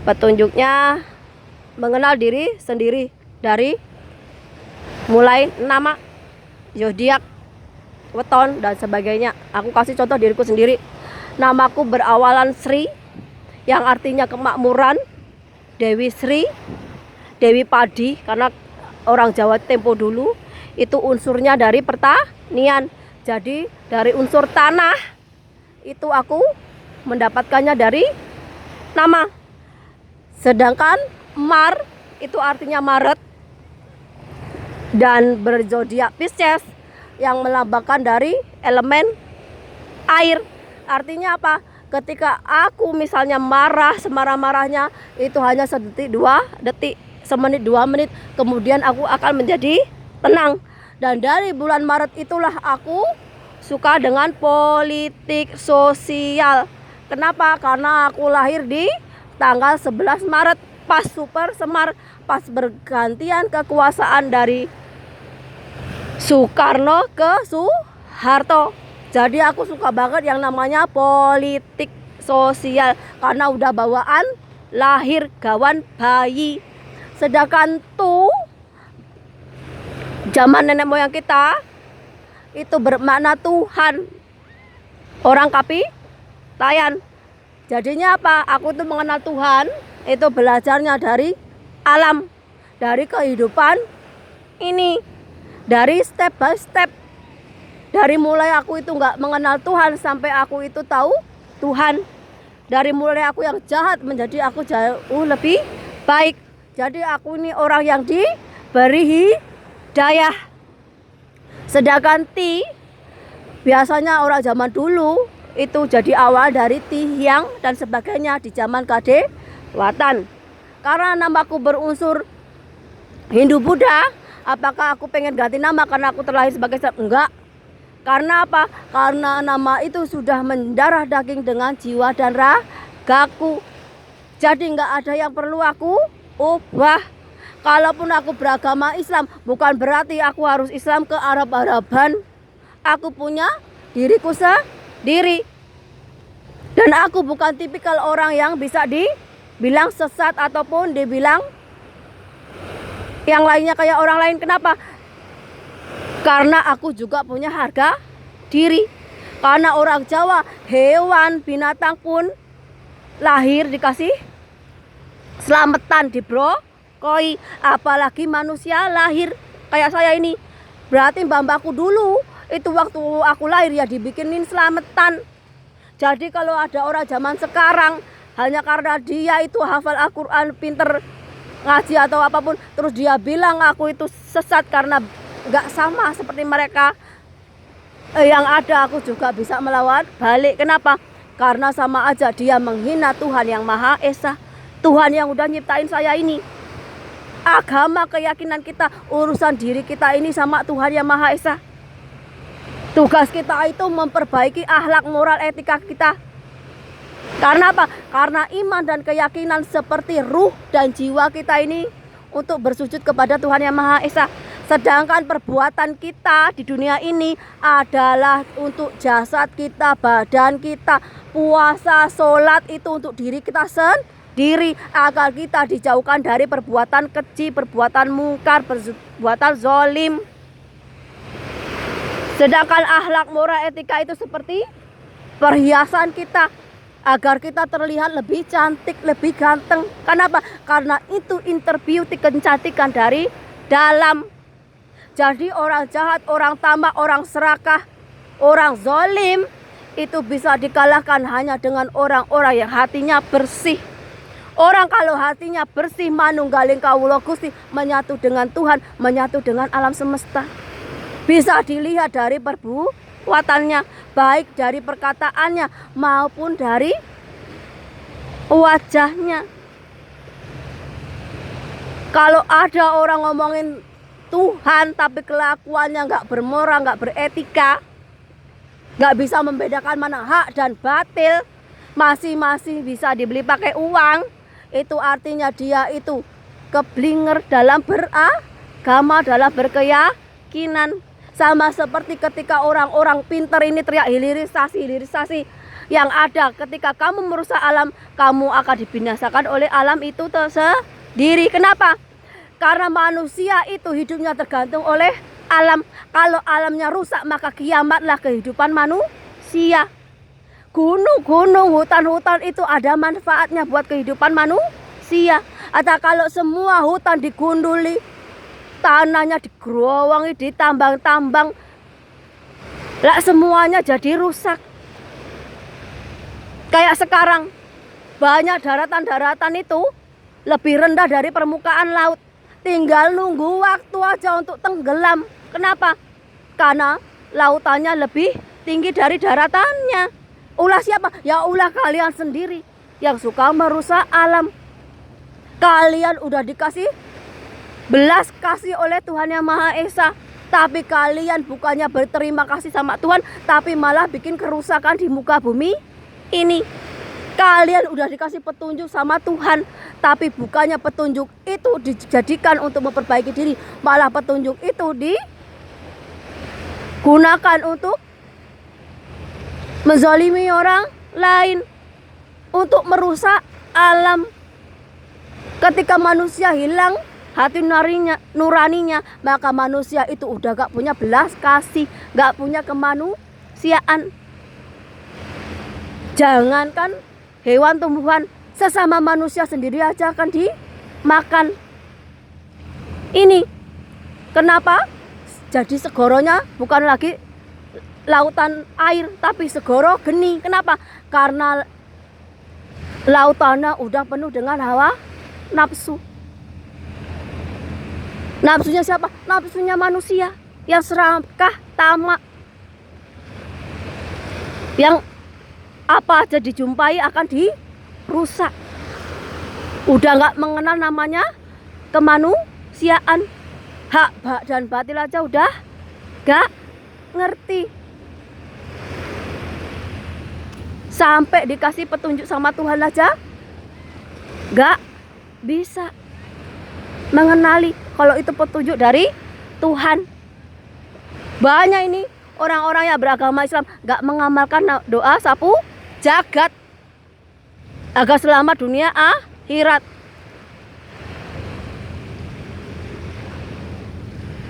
Petunjuknya mengenal diri sendiri dari mulai nama, zodiak, weton dan sebagainya. Aku kasih contoh diriku sendiri. Namaku berawalan Sri yang artinya kemakmuran, Dewi Sri, Dewi Padi, karena orang Jawa tempo dulu itu unsurnya dari pertanian. Jadi dari unsur tanah itu aku mendapatkannya dari nama. Sedangkan Mar itu artinya Maret dan berzodiak Pisces yang melambangkan dari elemen air. Artinya apa? Ketika aku misalnya marah, semarah-marahnya itu hanya sedetik, 2 detik, semenit, 2 menit, kemudian aku akan menjadi tenang. Dan dari bulan Maret itulah aku suka dengan politik sosial. Kenapa? Karena aku lahir di tanggal 11 Maret pas Super Semar, pas bergantian kekuasaan dari Soekarno ke Soeharto. Jadi aku suka banget yang namanya politik sosial karena udah bawaan lahir gawan bayi. Sedangkan tuh zaman nenek moyang kita itu bermakna Tuhan. Orang Kapitayan. Jadinya apa? Aku tuh mengenal Tuhan itu belajarnya dari alam, dari kehidupan ini, dari step by step. Dari mulai aku itu nggak mengenal Tuhan sampai aku itu tahu Tuhan. Dari mulai aku yang jahat menjadi aku jauh lebih baik. Jadi aku ini orang yang diberi hidayah. Sedangkan Ti biasanya orang zaman dulu itu jadi awal dari Tihyang dan sebagainya di zaman Kadewatan. Karena namaku berunsur Hindu Buddha, apakah aku pengen ganti nama karena aku terlahir sebagai enggak. Karena apa? Karena nama itu sudah mendarah daging dengan jiwa dan ragaku. Jadi enggak ada yang perlu aku ubah. Kalaupun aku beragama Islam, bukan berarti aku harus Islam ke Arab-Araban. Aku punya diriku sendiri. Dan aku bukan tipikal orang yang bisa dibilang sesat ataupun dibilang yang lainnya kayak orang lain. Kenapa? Karena aku juga punya harga diri. Karena orang Jawa, hewan, binatang pun lahir dikasih selamatan, dibrokoi. Apalagi manusia lahir kayak saya ini. Berarti mbak-mbakku dulu itu waktu aku lahir ya dibikinin selamatan. Jadi kalau ada orang zaman sekarang hanya karena dia itu hafal Al-Quran, pinter ngaji atau apapun, terus dia bilang aku itu sesat karena gak sama seperti mereka, yang ada aku juga bisa melawan balik. Kenapa? Karena sama aja dia menghina Tuhan yang Maha Esa, Tuhan yang udah nyiptain saya ini. Agama, keyakinan kita, urusan diri kita ini sama Tuhan yang Maha Esa. Tugas kita itu memperbaiki akhlak, moral, etika kita. Karena apa? Karena iman dan keyakinan seperti ruh dan jiwa kita ini untuk bersujud kepada Tuhan yang Maha Esa. Sedangkan perbuatan kita di dunia ini adalah untuk jasad kita, badan kita. Puasa, sholat itu untuk diri kita sendiri, agar kita dijauhkan dari perbuatan keji, perbuatan mungkar, perbuatan zolim. Sedangkan akhlak, moral, etika itu seperti perhiasan kita, agar kita terlihat lebih cantik, lebih ganteng. Kenapa? Karena itu interview kecantikan dari dalam. Jadi orang jahat, orang tamak, orang serakah, orang zolim itu bisa dikalahkan hanya dengan orang-orang yang hatinya bersih. Orang kalau hatinya bersih, manunggaling kawula Gusti, menyatu dengan Tuhan, menyatu dengan alam semesta. Bisa dilihat dari perbuatannya, baik dari perkataannya maupun dari wajahnya. Kalau ada orang ngomongin Tuhan tapi kelakuannya nggak bermoral, nggak beretika, nggak bisa membedakan mana hak dan batil, masing-masing bisa dibeli pakai uang, itu artinya dia itu keblinger dalam beragama, dalam berkeyakinan. Sama seperti ketika orang-orang pinter ini teriak hilirisasi, hilirisasi. yang ada ketika kamu merusak alam, kamu akan dibinasakan oleh alam itu sendiri. Kenapa? Karena manusia itu hidupnya tergantung oleh alam. Kalau alamnya rusak, maka kiamatlah kehidupan manusia. Gunung-gunung, hutan-hutan itu ada manfaatnya buat kehidupan manusia. Atau kalau semua hutan digunduli, tanahnya digerowangi, ditambang-tambang, lah semuanya jadi rusak. Kayak sekarang banyak daratan-daratan itu lebih rendah dari permukaan laut. Tinggal nunggu waktu aja untuk tenggelam. Kenapa? Karena lautannya lebih tinggi dari daratannya. Ulah siapa? Ya ulah kalian sendiri yang suka merusak alam. Kalian udah dikasih belas kasih oleh Tuhan Yang Maha Esa, tapi kalian bukannya berterima kasih sama Tuhan, tapi malah bikin kerusakan di muka bumi ini. Kalian udah dikasih petunjuk sama Tuhan, tapi bukannya petunjuk itu dijadikan untuk memperbaiki diri, malah petunjuk itu digunakan untuk menzalimi orang lain, untuk merusak alam. Ketika manusia hilang hati nuraninya, maka manusia itu udah gak punya belas kasih, gak punya kemanusiaan. Jangankan hewan tumbuhan, sesama manusia sendiri aja akan dimakan. Ini kenapa jadi segoronya bukan lagi lautan air, tapi segoro geni. Kenapa? Karena lautannya udah penuh dengan hawa nafsu. Nafsunya siapa? Nafsunya manusia yang serakah, tamak, yang apa aja dijumpai akan dirusak. Udah gak mengenal namanya kemanusiaan. Hak dan batil aja udah gak ngerti. Sampai dikasih petunjuk sama Tuhan aja gak bisa mengenali kalau itu petunjuk dari Tuhan. Banyak ini orang-orang yang beragama Islam gak mengamalkan doa sapu jagat agar selamat dunia akhirat.